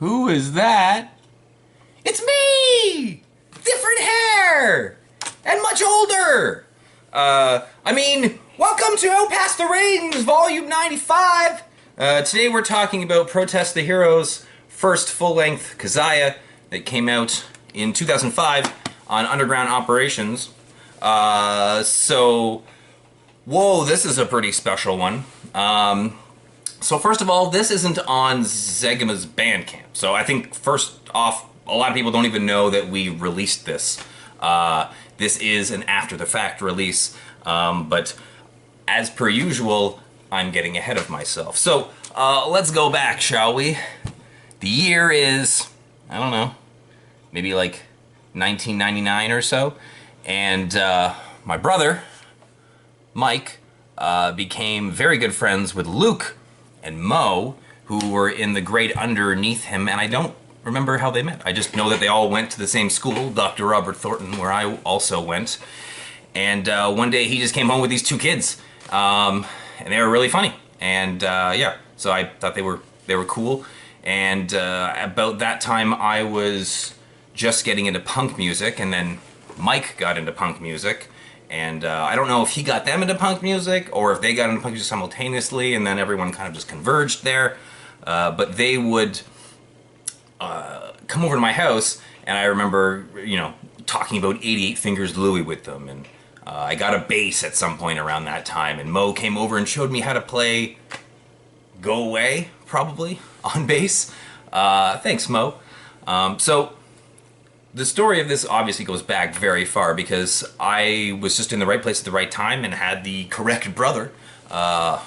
Who is that? It's me! Different hair! And much older! Welcome to Past the Rings, Volume 95! Today we're talking about Protest the Hero's first full-length Kezia that came out in 2005 on Underground Operations. Whoa, this is a pretty special one. So first of all, this isn't on Zegema's Bandcamp. So I think first off, a lot of people don't even know that we released this. This is an after-the-fact release, but as per usual, I'm getting ahead of myself. So let's go back, shall we? The year is, I don't know, maybe like 1999 or so, and my brother, Mike, became very good friends with Luke and Mo, who were in the grade underneath him, and I don't remember how they met. I just know that they all went to the same school, Dr. Robert Thornton, where I also went. And one day he just came home with these two kids, and they were really funny. And yeah, so I thought they were cool. And about that time, I was just getting into punk music, and then Mike got into punk music. And I don't know if he got them into punk music or if they got into punk music simultaneously, and then everyone kind of just converged there. But they would come over to my house, and I remember, talking about 88 Fingers Louie with them. And I got a bass at some point around that time, and Mo came over and showed me how to play Go Away, probably, on bass. Thanks, Mo. So the story of this obviously goes back very far because I was just in the right place at the right time and had the correct brother,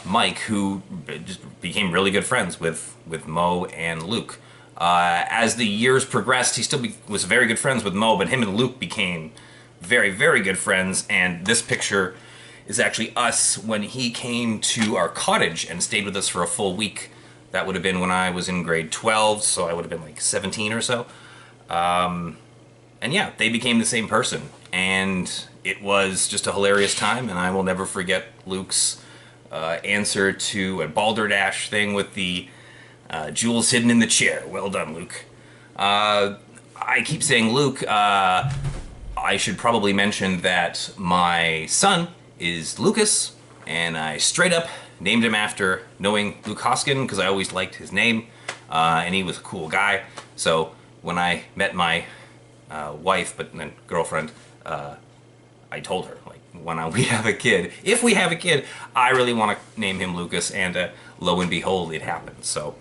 Mike, who just became really good friends with Mo and Luke. As the years progressed, he still was very good friends with Mo, but him and Luke became very, very good friends, and this picture is actually us when he came to our cottage and stayed with us for a full week. That would have been when I was in grade 12, so I would have been like 17 or so. And yeah, they became the same person, and it was just a hilarious time, and I will never forget Luke's answer to a balderdash thing with the jewels hidden in the chair. Well done, Luke. I keep saying Luke. I should probably mention that my son is Lucas, and I straight up named him after knowing Luke Hoskin because I always liked his name, and he was a cool guy. So when I met my wife, but then girlfriend, I told her, like, when we have a kid, if we have a kid, I really want to name him Lucas, and lo and behold, it happened. So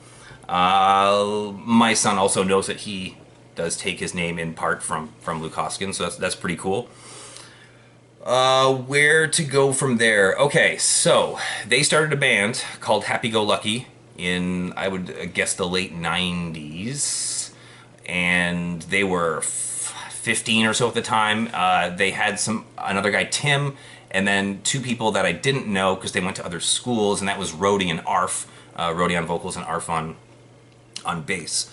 my son also knows that he does take his name in part from Luke Hoskin, so that's pretty cool. Where to go from there? Okay, so they started a band called Happy Go Lucky in, I would guess, the late 90s, and they were 15 or so at the time. They had another guy, Tim, and then two people that I didn't know because they went to other schools, and that was Rhodey and Arf. Rhodey on vocals and Arf on bass.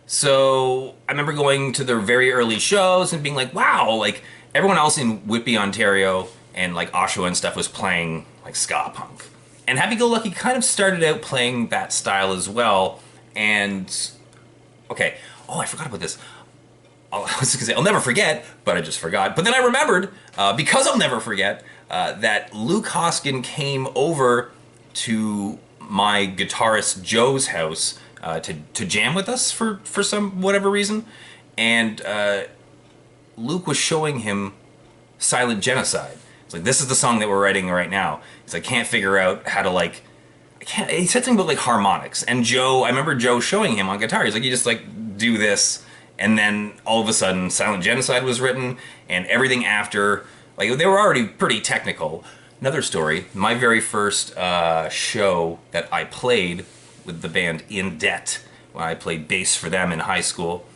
So I remember going to their very early shows and being like, wow, like everyone else in Whitby, Ontario, and like Oshawa and stuff was playing like ska punk. And Happy Go Lucky kind of started out playing that style as well. And okay, oh, I forgot about this. I was just gonna say, I'll never forget, but I just forgot. But then I remembered, because I'll never forget, that Luke Hoskin came over to my guitarist Joe's house to jam with us for some whatever reason, and Luke was showing him Silent Genocide. It's like, this is the song that we're writing right now. He's like, can't figure out how to he said something about like harmonics, and I remember Joe showing him on guitar. He's like, you just like do this, and then all of a sudden Silent Genocide was written, and everything after, like, they were already pretty technical. Another story, my very first show that I played with the band In Debt, when I played bass for them in high school.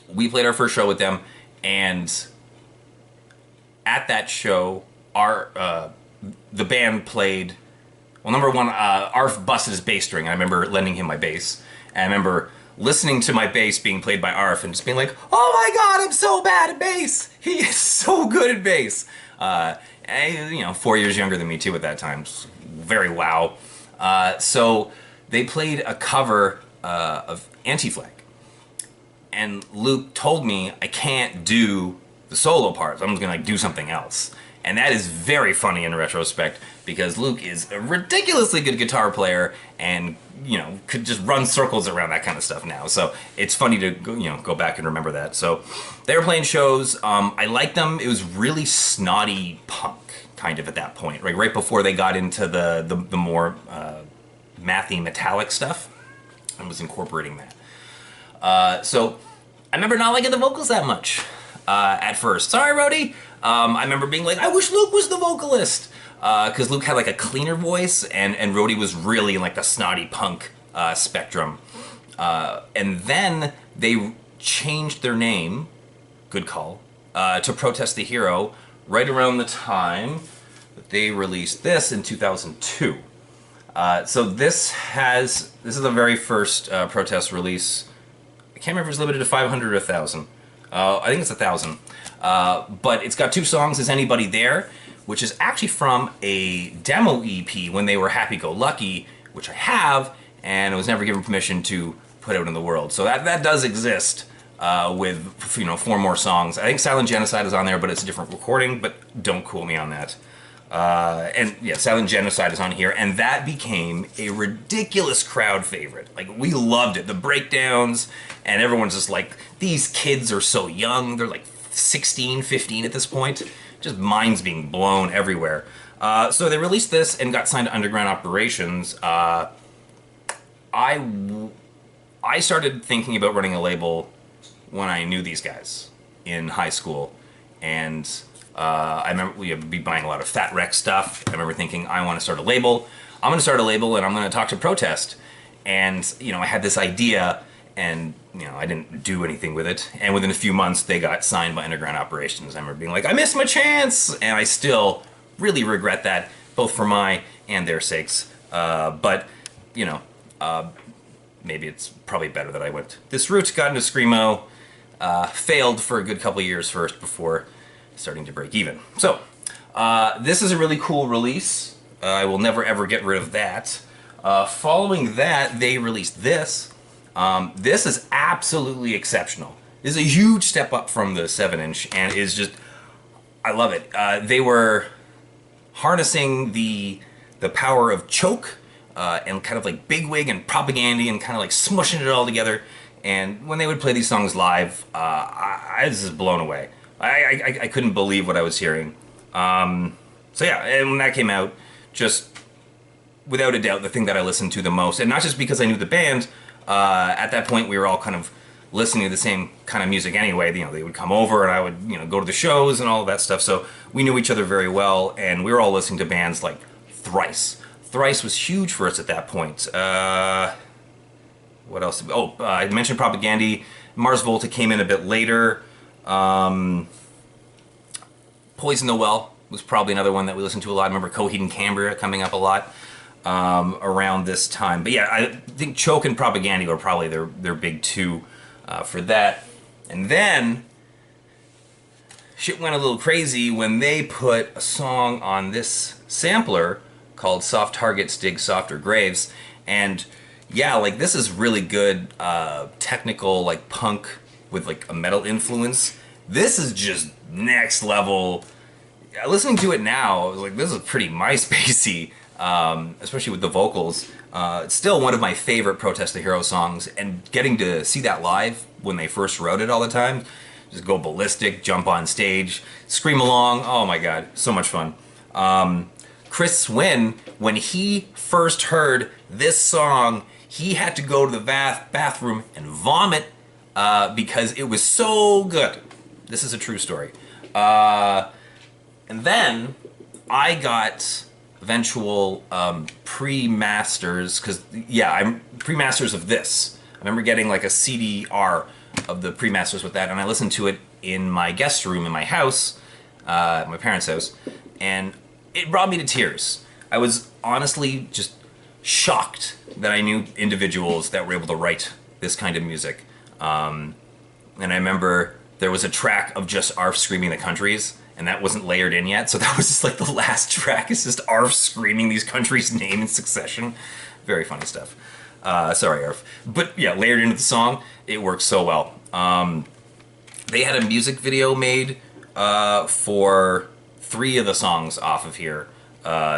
We played our first show with them, and at that show, the band played, well, number one, Arf busted his bass string, and I remember lending him my bass, and I remember listening to my bass being played by Arf and just being like, oh my god, I'm so bad at bass! He is so good at bass! 4 years younger than me too at that time. Very wow. So they played a cover of Anti-Flag. And Luke told me I can't do the solo parts. I'm just gonna like do something else. And that is very funny in retrospect because Luke is a ridiculously good guitar player and, you know, could just run circles around that kind of stuff now. So it's funny to go back and remember that. So they were playing shows. I liked them. It was really snotty punk kind of at that point, right before they got into the more mathy metallic stuff. I was incorporating that. So I remember not liking the vocals that much at first. Sorry, Rhodey. I remember being like, I wish Luke was the vocalist. Because Luke had like a cleaner voice and Rhodey was really in like the snotty punk spectrum. And then they changed their name, good call, to Protest the Hero right around the time that they released this in 2002. So this is the very first Protest release. I can't remember if it was limited to 500 or 1,000. I think it's 1,000. But it's got 2 songs, Is Anybody There? Which is actually from a demo EP when they were Happy Go Lucky, which I have, and I was never given permission to put out in the world. So that does exist with 4 more songs. I think Silent Genocide is on there, but it's a different recording, but don't quote me on that. And yeah, Silent Genocide is on here, and that became a ridiculous crowd favorite. Like, we loved it. The breakdowns, and everyone's just like, these kids are so young. They're like 16, 15 at this point. Just minds being blown everywhere. So they released this and got signed to Underground Operations. I started thinking about running a label when I knew these guys in high school, and I remember we would be buying a lot of Fat Wreck stuff. I remember thinking, I want to start a label. I'm going to start a label, and I'm going to talk to Protest. And I had this idea, and I didn't do anything with it. And within a few months, they got signed by Underground Operations. I remember being like, I missed my chance! And I still really regret that, both for my and their sakes. But, maybe it's probably better that I went this route, got into Screamo, failed for a good couple of years first before starting to break even. So, this is a really cool release. I will never ever get rid of that. Following that, they released this. This is absolutely exceptional. This is a huge step up from the 7-inch, and is just, I love it. They were harnessing the power of choke and kind of like bigwig and propaganda and kind of like smushing it all together. And when they would play these songs live, I was just blown away. I couldn't believe what I was hearing. So yeah, and when that came out, just without a doubt the thing that I listened to the most, and not just because I knew the band. At that point, we were all kind of listening to the same kind of music anyway. They would come over, and I would, go to the shows and all of that stuff. So we knew each other very well, and we were all listening to bands like Thrice. Thrice was huge for us at that point. What else? Oh, I mentioned Propaganda. Mars Volta came in a bit later. Poison the Well was probably another one that we listened to a lot. I remember Coheed and Cambria coming up a lot. Around this time. But yeah, I think Choke and Propaganda were probably their big 2 for that. And then shit went a little crazy when they put a song on this sampler called Soft Targets Dig Softer Graves. And yeah, like, this is really good technical, like, punk with like a metal influence. This is just next level. Listening to it now, I was like, this is pretty MySpacey. Especially with the vocals. It's still one of my favorite Protest the Hero songs, and getting to see that live when they first wrote it all the time, just go ballistic, jump on stage, scream along, oh my god, so much fun. Chris Swin, when he first heard this song, he had to go to the bathroom and vomit because it was so good. This is a true story. And then I got eventual pre-masters, because yeah, I'm pre-masters of this. I remember getting like a CDR of the pre-masters with that, and I listened to it in my guest room in my house, my parents' house, and it brought me to tears. I was honestly just shocked that I knew individuals that were able to write this kind of music. And I remember there was a track of just Arf screaming the countries, and that wasn't layered in yet, so that was just like the last track is just Arf screaming these countries' name in succession. Very funny stuff. Sorry, Arf. But yeah, layered into the song, it works so well. They had a music video made for 3 of the songs off of here.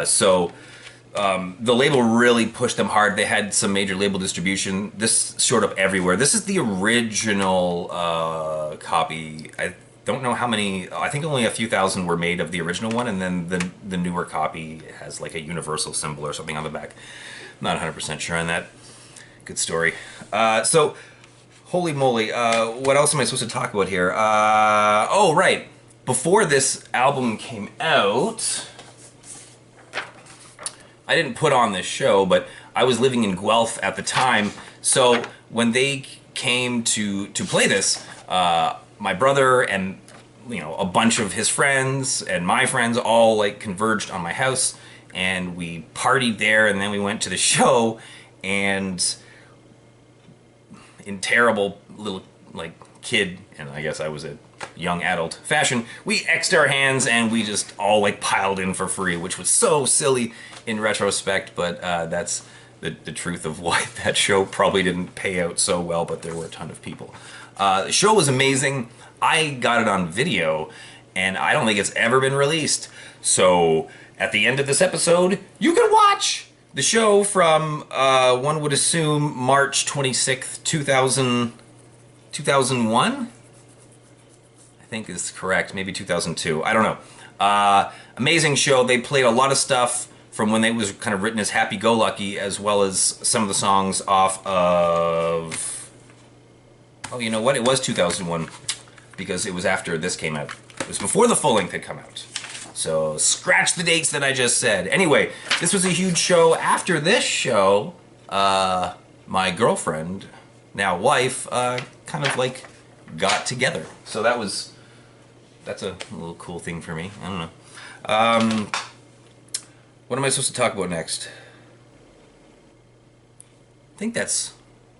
So the label really pushed them hard. They had some major label distribution. This showed up everywhere. This is the original copy. I don't know how many. I think only a few thousand were made of the original one, and then the newer copy has like a universal symbol or something on the back. Not 100% sure on that. Good story. So, holy moly, what else am I supposed to talk about here? Oh, right. Before this album came out, I didn't put on this show, but I was living in Guelph at the time. So when they came to play this, my brother and a bunch of his friends and my friends all like converged on my house, and we partied there, and then we went to the show, and in terrible little like kid, and I guess I was a young adult fashion, we X'd our hands and we just all like piled in for free, which was so silly in retrospect, but that's the truth of why that show probably didn't pay out so well, but there were a ton of people. The show was amazing. I got it on video, and I don't think it's ever been released. So at the end of this episode, you can watch the show from, one would assume, March 26th, 2001? I think is correct. Maybe 2002. I don't know. Amazing show. They played a lot of stuff from when it was kind of written as Happy-Go-Lucky, as well as some of the songs off of... Oh, you know what? It was 2001, because it was after this came out. It was before the full length had come out. So scratch the dates that I just said. Anyway, this was a huge show. After this show, my girlfriend, now wife, kind of like got together. So that's a little cool thing for me. I don't know. What am I supposed to talk about next? I think that's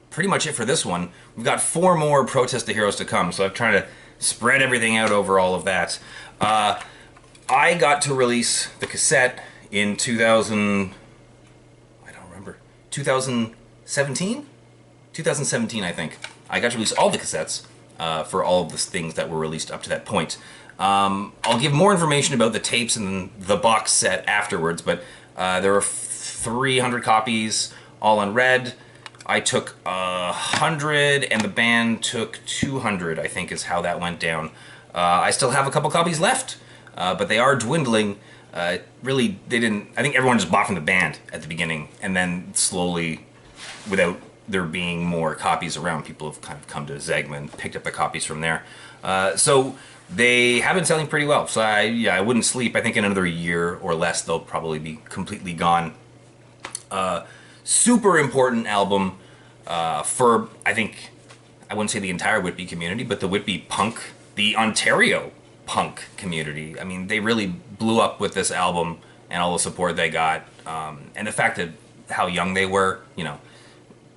pretty much it for this one. We've got 4 more Protest the Heroes to come, so I'm trying to spread everything out over all of that. I got to release the cassette in 2017? 2017, I think. I got to release all the cassettes for all of the things that were released up to that point. I'll give more information about the tapes and the box set afterwards, but there were 300 copies, all on red. I took 100, and the band took 200, I think is how that went down. I still have a couple copies left, but they are dwindling. Really, they didn't... I think everyone just bought from the band at the beginning, and then slowly, without there being more copies around, people have kind of come to Zegema and picked up the copies from there. So they have been selling pretty well. So I wouldn't sleep. I think in another year or less, they'll probably be completely gone. Super important album for, I think, I wouldn't say the entire Whitby community, but the Whitby punk, the Ontario punk community. I mean, they really blew up with this album and all the support they got. And the fact that how young they were, I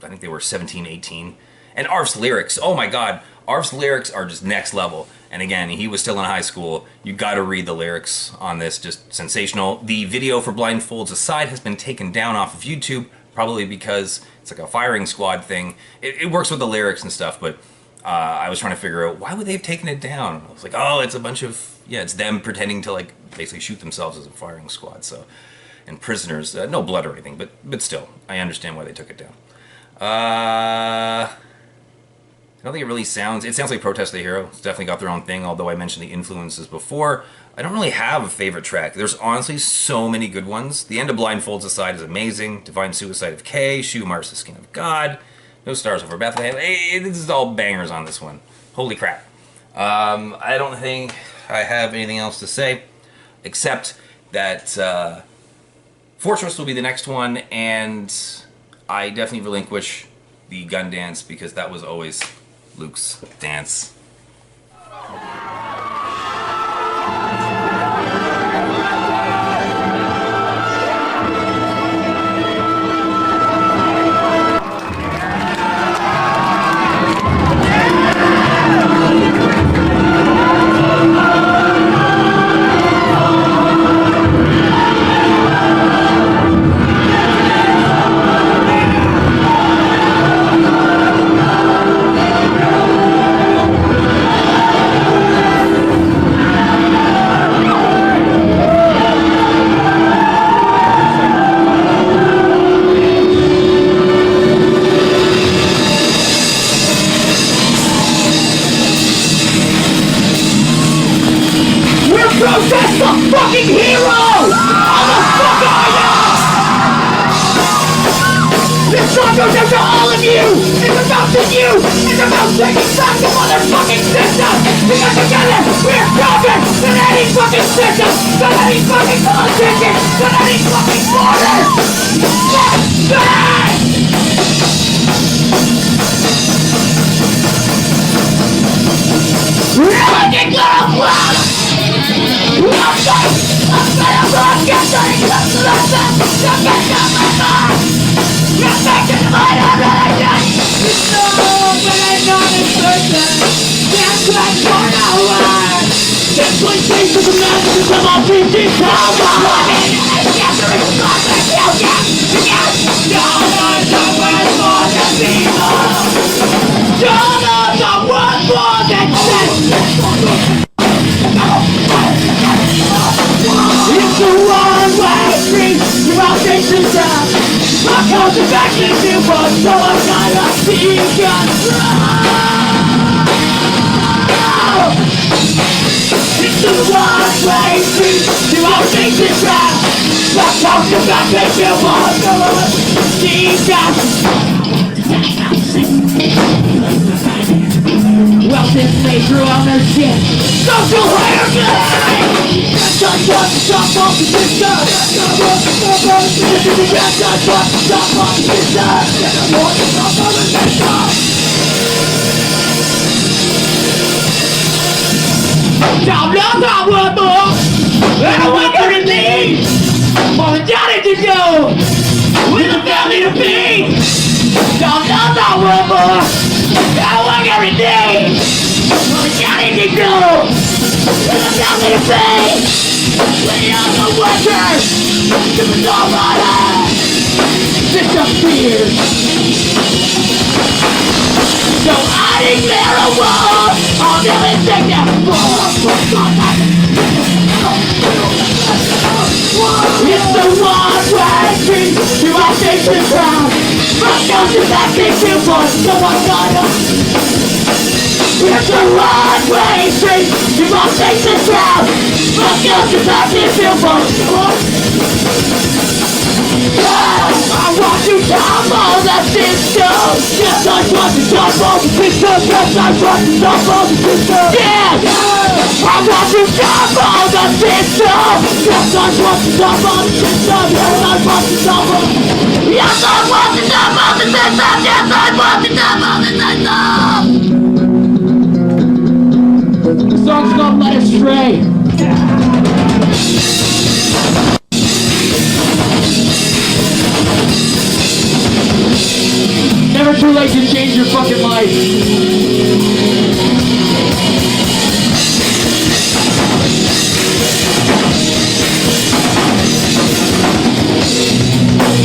think they were 17, 18. And Arf's lyrics, oh my god, Arf's lyrics are just next level. And again, he was still in high school. You gotta read the lyrics on this, just sensational. The video for Blindfolds Aside has been taken down off of YouTube, probably because it's like a firing squad thing. It works with the lyrics and stuff, but I was trying to figure out, why would they have taken it down? I was like, oh, it's a bunch of, it's them pretending to like basically shoot themselves as a firing squad. So, and prisoners, no blood or anything, but still, I understand why they took it down. I don't think it sounds like Protest the Hero. It's definitely got their own thing, although I mentioned the influences before. I don't really have a favorite track. There's honestly so many good ones. The end of Blindfolds Aside is amazing. Divine Suicide of K, Shoe Mars the Skin of God, No Stars Over Bethlehem. This is all bangers on this one. Holy crap. I don't think I have anything else to say, except that Fortress will be the next one, and I definitely relinquish the gun dance because that was always Luke's dance. about to all of you! It's about to you! It's about taking back the motherfucking system! Because together we're stronger than any fucking system! Than any fucking politician! Than any fucking border! Let's back! Fucking little clown! I'm gonna rock your thing! Come to the sun! Come back to my mind! Come back to the light of the night! No, but I'm not a person! That's like for no one! This place takes the messages of all people! Come on! And after it's gone, let's go get! No one's worth more than people! No one's worth more than sex! It's the one-way street, your foundation's down. My culture back into one, so I'm gonna see control. It's the one-way street, your foundation's down. My culture back into one, so I'm gonna see wealth is made through ownership. Social hierarchy! That's what the top of the system! That's what the top of the system! That's what the top of the system! That's what the top of the system! Top love, top one more! And I want everything! For the Johnny to do! With a family to feed! Top love, top one more! And I want everything! For the Johnny to do! With a family to feed! We are the workers! It's all right! Disappear! So I declare a war on everything that it's the one-way street to our station ground. From down to back into one, so I'm gonna. It's the one-way street to our station ground. From down to back into one, so I want to topple the system. Yes, I want to topple the system. Yes, I want to topple the system. Yeah, I want to topple the system. Yes, I want to topple the system. Yes, I want to topple. Yes, I want to topple the system. Yes, I want to topple the system. The song's called Let It Stray. Never too late to change your fucking life.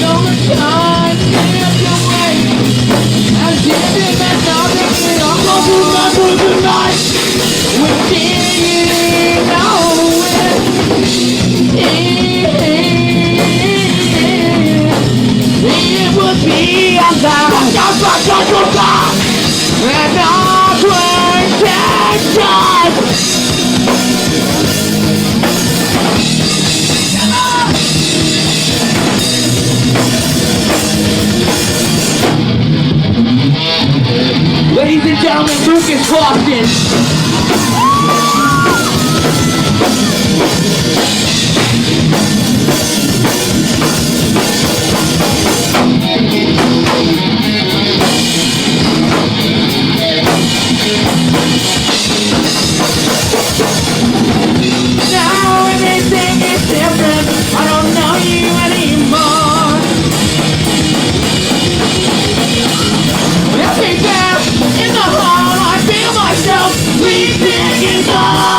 No time, can't you wait? I'm giving that nothing we all go through the night. We didn't know it would be a lie. And all intention. Ladies and gentlemen, Lucas Boston. Now everything is different. I don't know you anymore. Every time in the hall, I feel myself leaping inside.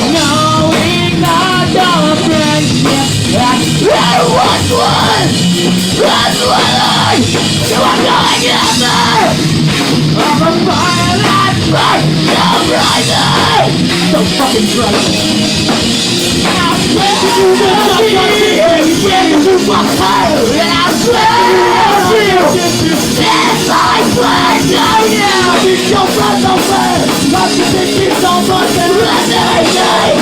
Knowing not the friendship that once was, that's what I do. I'm going after. I'm a fire that burns, I'm rising. So fucking bright. I'm ready to fuck her, and I swear to you, if I swear to you, I need your breath away. I can think it's so much and that's everything.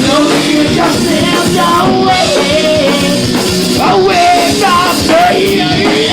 No, you just stand away, away from me.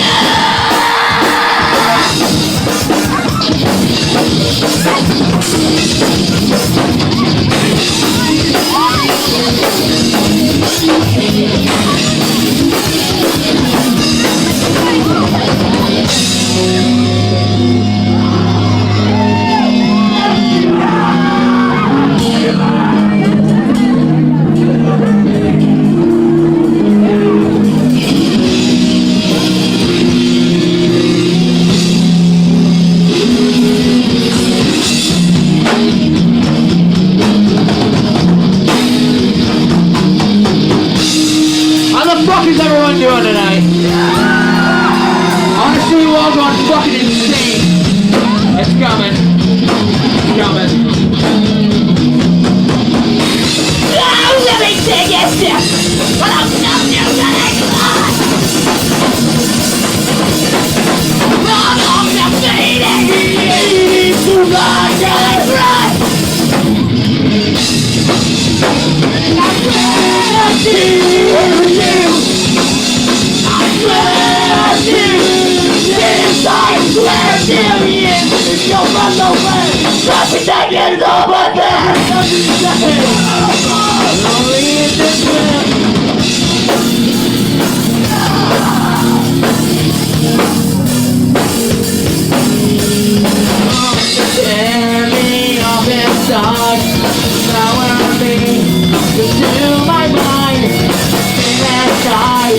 Is everyone doing tonight? I want to see you all going fucking insane. It's coming. It's coming. Oh, let me take a step, but I'm not using it. I'm off the fading to run till I run. I swear to you. I swear to you, if you'll run away, nothing that is over there. Only in this way. Tear me off inside. Now I'm being to my mind. And I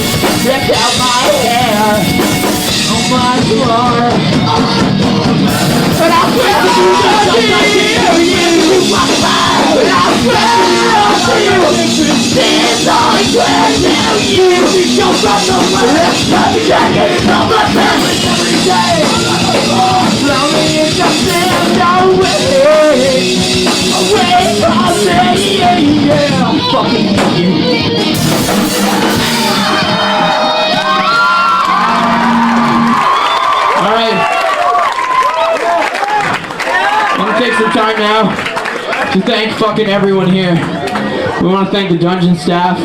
ripped out my hair. Much more. But I swear to you, but I swear to you, this I swear to you, you'll run away. Every day is on my family every day. Slowly it's just stand away, away from me, yeah. I fucking hate you. Take some time now to thank fucking everyone here. We want to thank the dungeon staff,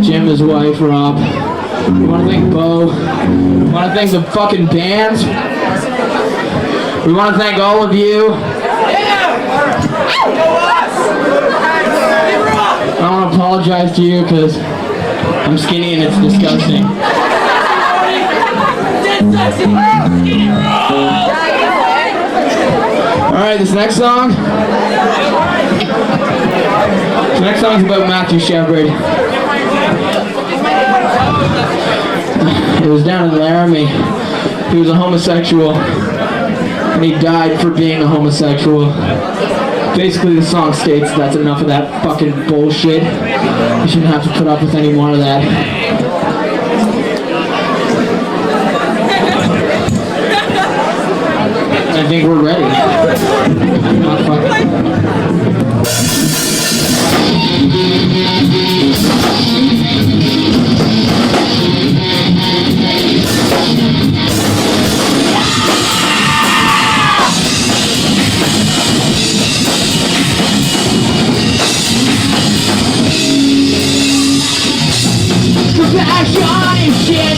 Jim, his wife, Rob. We want to thank Bo. We want to thank the fucking bands. We want to thank all of you. I want to apologize to you because I'm skinny and it's disgusting. Alright, this next song. This next song is about Matthew Shepard. It was down in Laramie. He was a homosexual. And he died for being a homosexual. Basically the song states that's enough of that fucking bullshit. You shouldn't have to put up with any more of that. I think we're ready. Oh, fuck. Compassion is shit.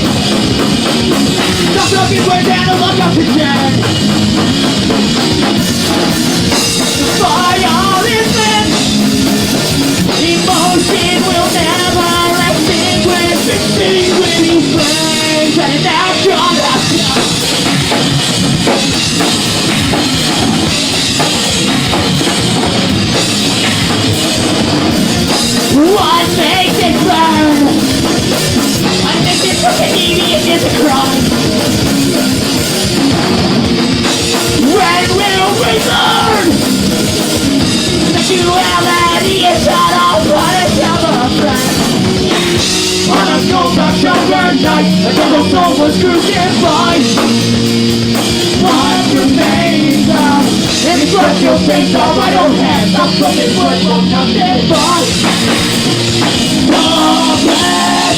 Stop looking way down and look up again. Fire is meant. Emotion will never extinguish these flames and action. What makes it burn? Addicted to convenience is a crime. When will we learn? Sexuality is not all punish of a friend. On a cold October night, a double soul was crucified. What remains of any blood you'll take off my own hands? I'm broken wood, won't touch it, boy. Oh, man.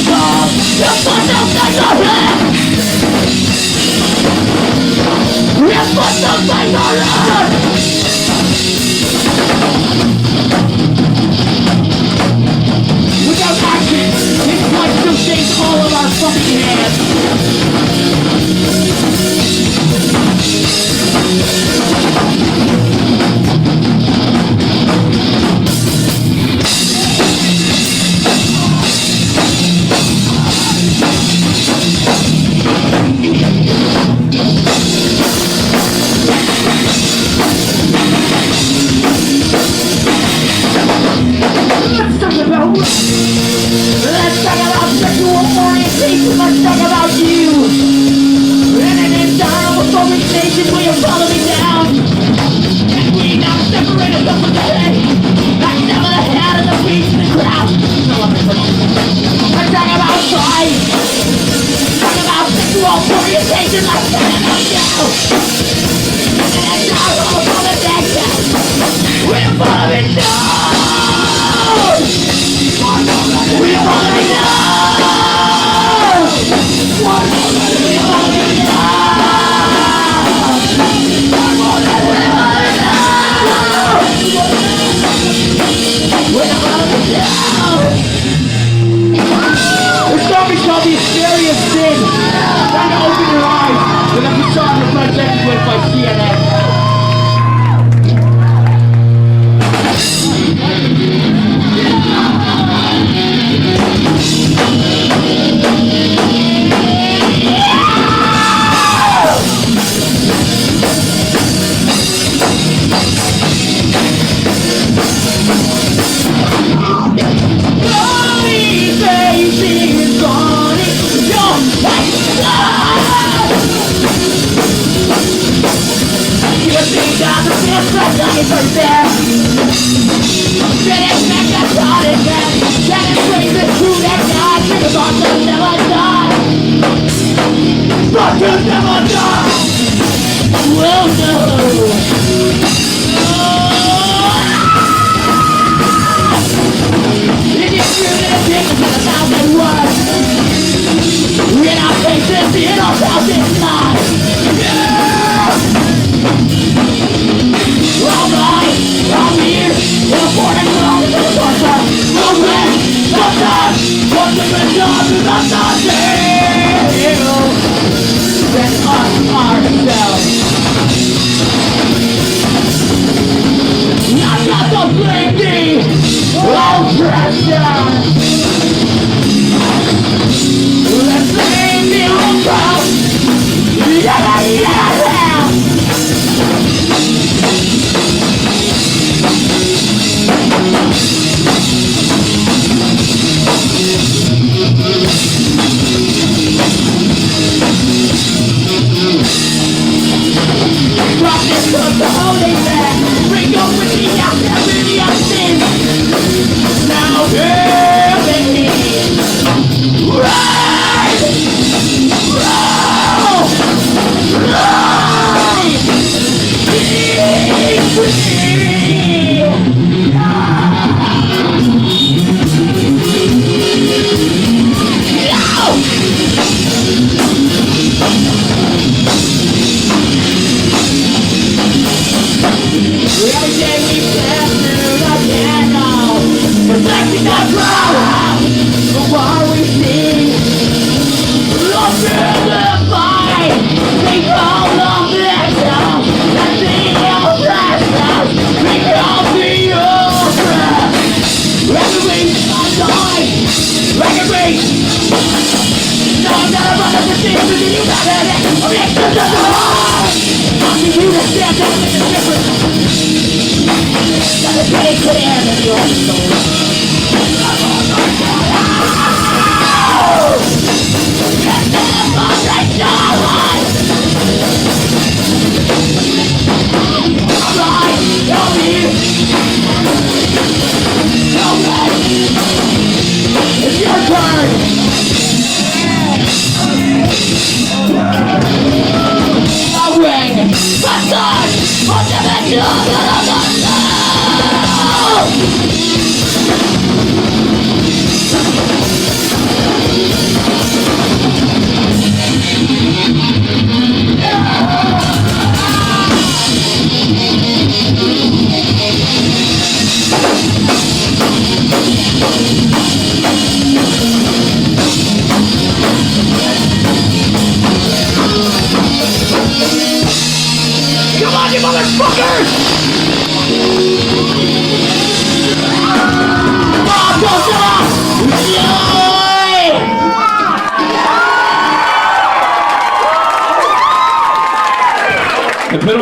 Without action, it's like to shake all of our fucking hands. Let's talk about sexual orientation, let's talk about you. In an entire phobic nation, will you follow me down? And we now separate us up with the head. Back down to the head of the beach and the crowd. Let's talk about pride. Talk about sexual orientation, let's talk about you. And it's not all about the nation. Will you follow me down? We follow me down! We follow me This song is called The Mysterious Sin. Try to open your eyes with a facade represented with by CanaDave.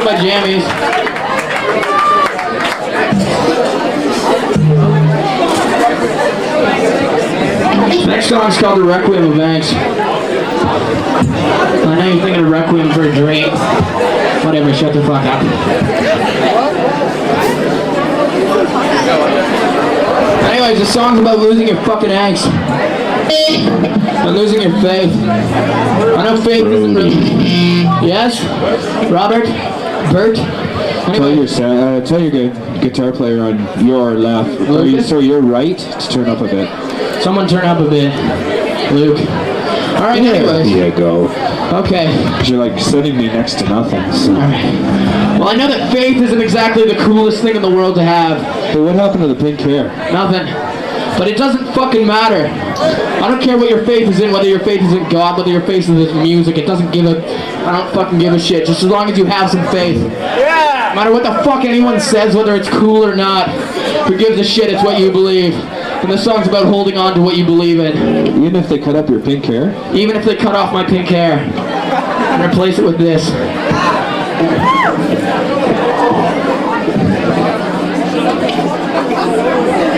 of my jammies. Next song's called The Requiem of Banks. I know you're thinking of Requiem for a Dream. Whatever, shut the fuck up. Anyways, the song's about losing your fucking eggs. And losing your faith. I know faith isn't really... Yes? Robert? Bert? Anyway. Tell your guitar player on your left. So you're right to turn up a bit. Someone turn up a bit. Luke. Alright, anyways. There you go. Okay. Because you're like sitting me next to nothing. So. Alright. Well, I know that faith isn't exactly the coolest thing in the world to have. But what happened to the pink hair? Nothing. But it doesn't fucking matter. I don't care what your faith is in, whether your faith is in God, whether your faith is in music. It doesn't give a... I don't fucking give a shit. Just as long as you have some faith. Yeah! No matter what the fuck anyone says, whether it's cool or not. Who gives a shit? It's what you believe. And the song's about holding on to what you believe in. Even if they cut up your pink hair? Even if they cut off my pink hair. And replace it with this.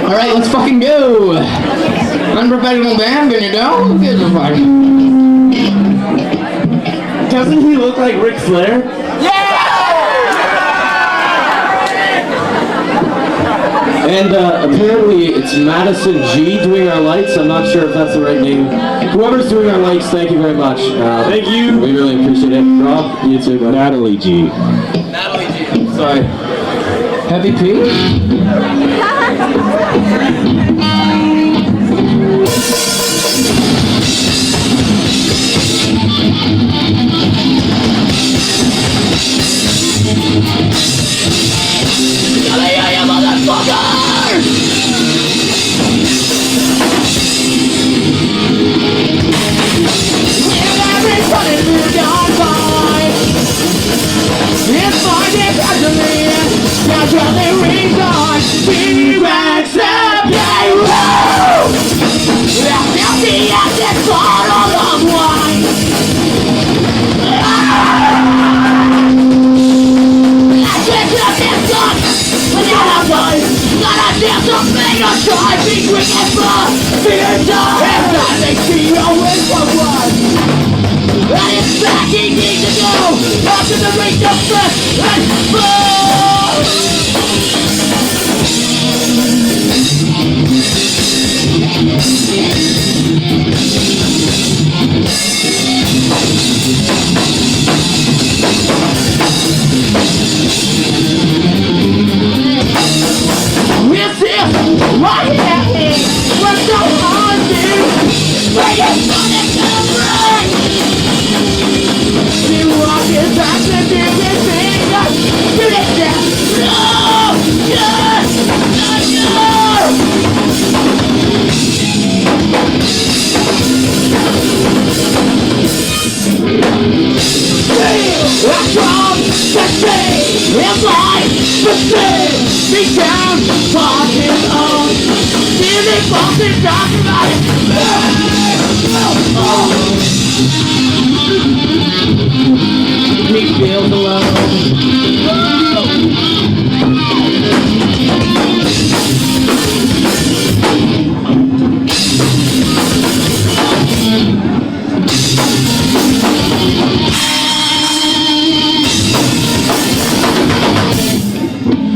Alright, let's fucking go! Unprofessional band, can you know? Give a fuck. Doesn't he look like Ric Flair? And apparently it's Madison G doing our lights. I'm not sure if that's the right name. Whoever's doing our lights, thank you very much. Thank you. We really appreciate it. Rob, you too, buddy. Natalie G. Natalie G. Sorry. Heavy P?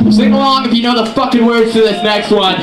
Sing along if you know the fucking words to this next one.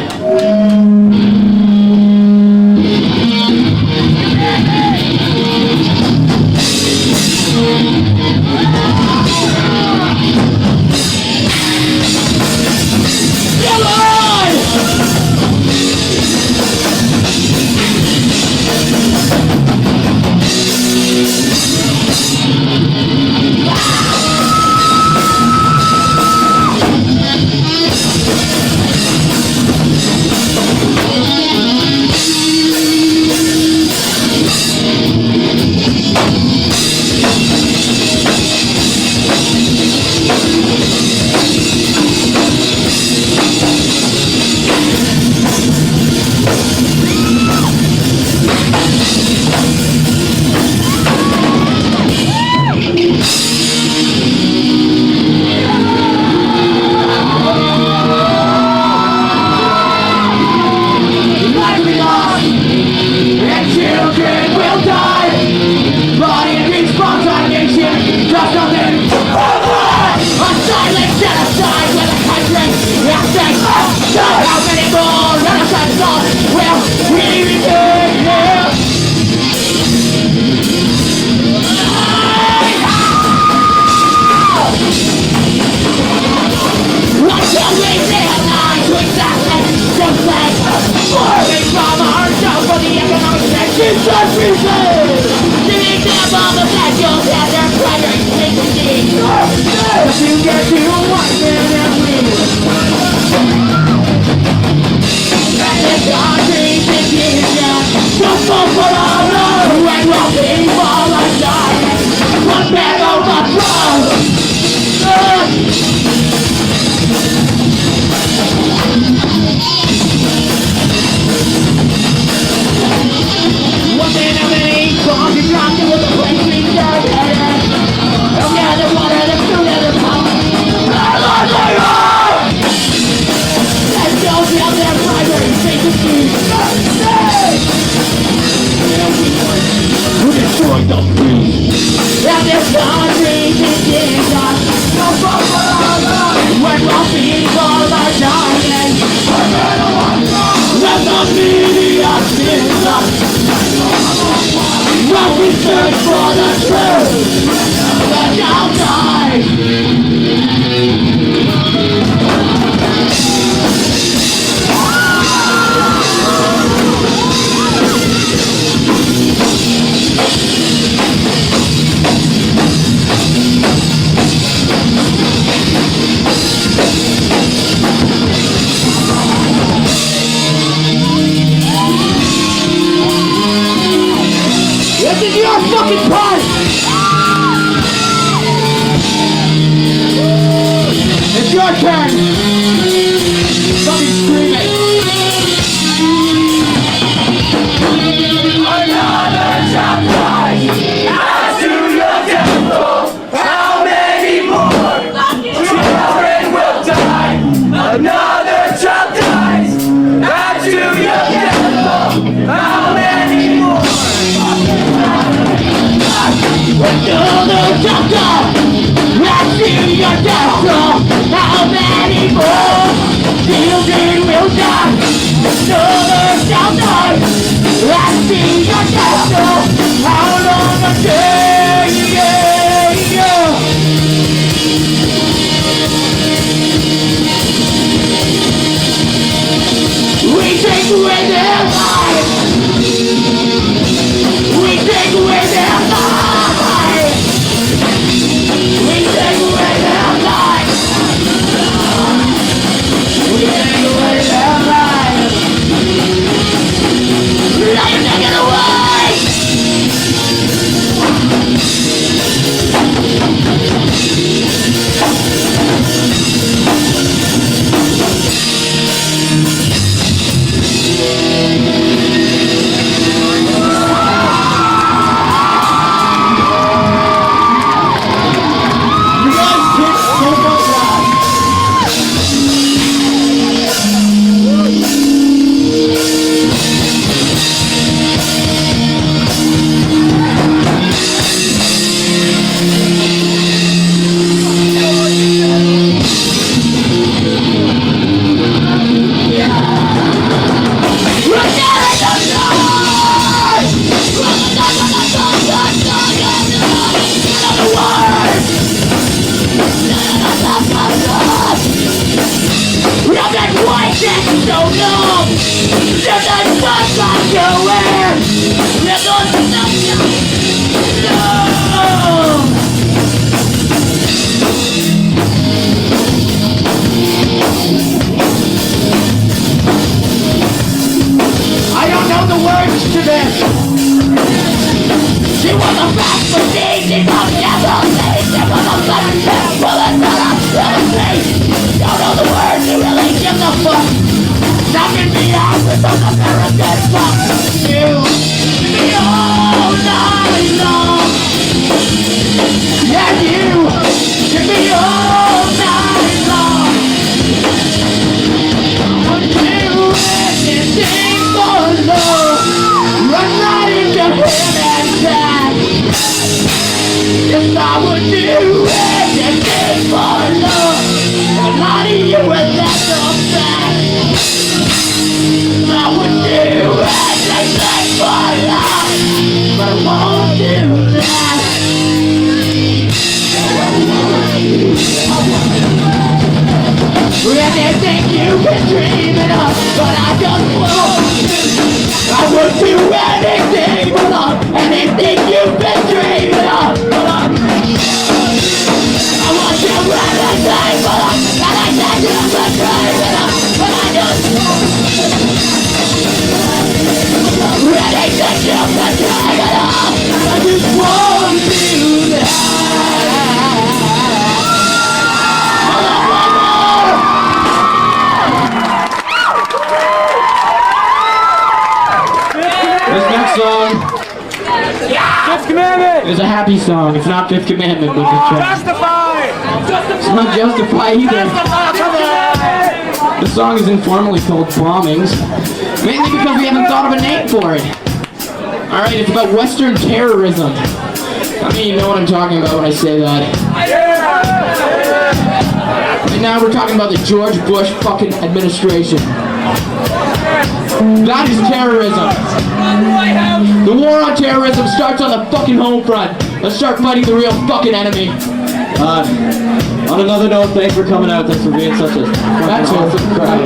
I would do anything anything you've been dreaming of. I want you everything, but I said you've been dreaming of. But I just anything you've been dreaming of. I just want you there. This next song Fifth Commandment! is a happy song. It's not Fifth Commandment, but it's Justify! It's not Justify either. The song is informally called Bombings, mainly because we haven't thought of a name for it. Alright, it's about Western terrorism. I mean, you know what I'm talking about when I say that. And now we're talking about the George Bush fucking administration. That is terrorism. The war on terrorism starts on the fucking home front. Let's start fighting the real fucking enemy. On another note, thanks for coming out. Thanks for being such a awesome crowd.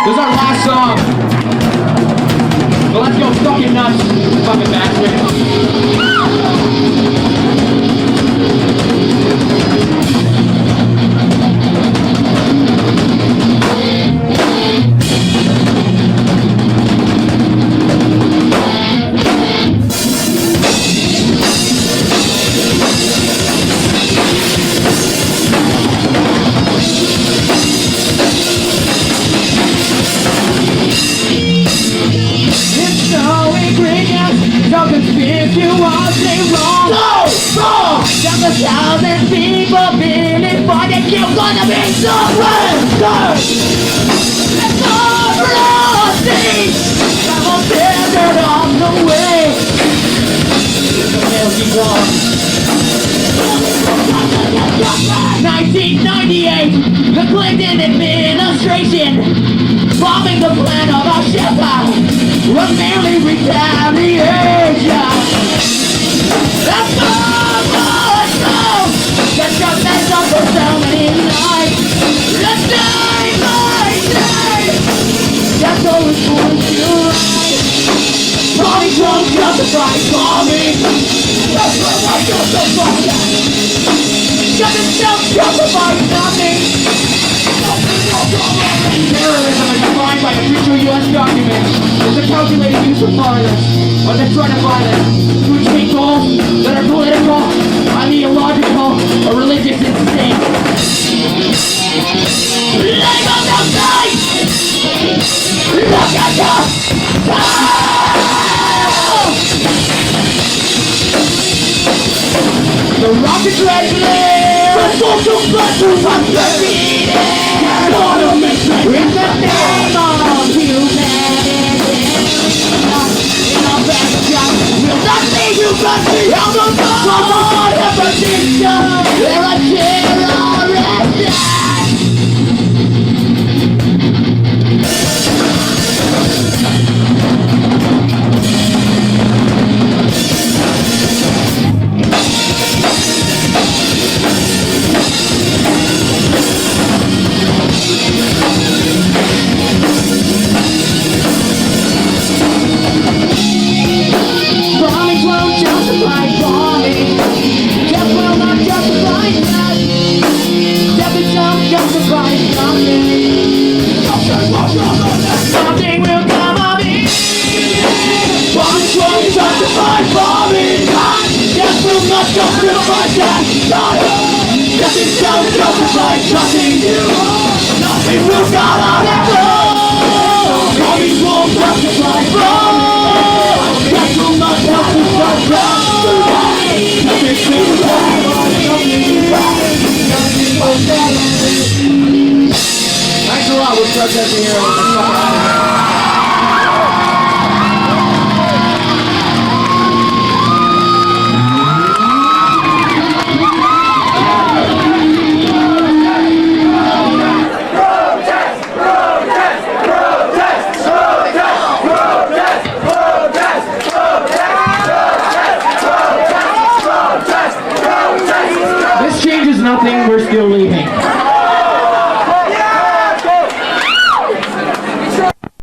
This is our last song. So let's go fucking nuts, fucking bastard. Thousand people feeling for that you're gonna be surrendered. Let's all proceed. I'm a desert on the way. There we go. 1998, the Clinton administration bombing the plan of our Shepard was merely retaliation. That's that's just messed up for so many nights. Let's day by day. That's all it's going to right. Bombing won't justify bombing. That's what I justify that. Doesn't self-justify nothing. Terrorism is defined by official U.S. documents. It's a calculated use of violence, or the threat of violence, to achieve goals that are political, ideological, or religious in state. Like on the night! Look at us! The rocket tragedy! The social pressures are defeated! In the name of humanity! In our background, we'll not leave you but be held on the opposition! We're a terrorist! Bombing won't justify bombing. Death will not justify that. Death itself justifies nothing. Something will come of it. Bombing won't justify bombing. Death will not justify that. Death itself justifies nothing. Nothing will come of it. Bombing won't justify bombing. Death will not justify bombing. Thanks a lot. We'll protesting here. Let's fuck out of here. This changes nothing. We're still leaving.